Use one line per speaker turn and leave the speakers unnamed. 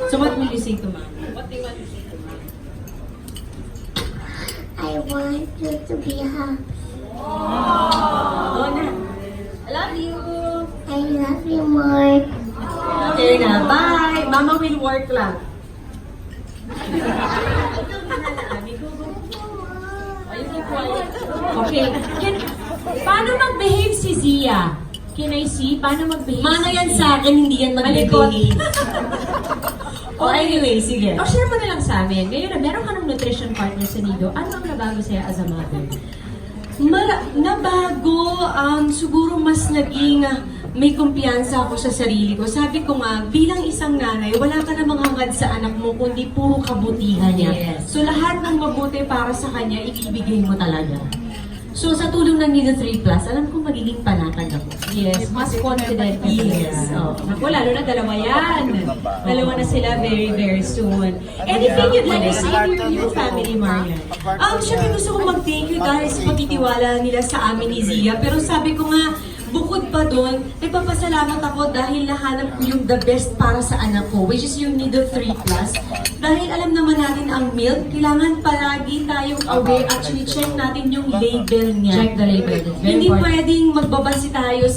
So what will you say to Mama? What do you want to say to Mama?
I want you to be happy.
Oh, na. I love you.
I love you more.
Okay na, bye. Mama will work lang. Okay. Paano mag-behave si Zia? Can I see? Paano mag-behave
Mana
si
yan
Zia?
sa akin, hindi yan
Malikot.
mag-behave. O anyway, sige.
O share mo na lang sa amin. Ngayon na meron ka ng nutrition partner sa Nido. Ano ang nabago sa'yo as a mother?
Nabago, siguro mas naging may kumpiyansa ako sa sarili ko. Sabi ko nga, bilang isang nanay, wala ka namang hangad sa anak mo, kundi puro kabutihan niya.
Yes.
So lahat ng mabuti para sa kanya, ibibigay mo talaga. So sa tulong ng Nido 3 Plus, alam ko magiging panatag ako.
Yes, mas confident ka
Yes.
sila. Naku, lalo na dalawa yan. Dalawa na sila very, very soon. Anything you'd like to say to your new family, Marian?
Siyempre gusto ko mag-thank you dahil sa pagtitiwala nila sa amin ni Zia. Pero sabi ko nga, bukod pa doon, nagpapasalamat ako dahil nahanap ko yung the best para sa anak ko, which is yung Nido 3 Plus. Dahil alam naman natin ang milk, kailangan palagi tayong aware, actually check natin yung label niya.
Check the label. It's very
Hindi
important.
pwedeng magbabase tayo sa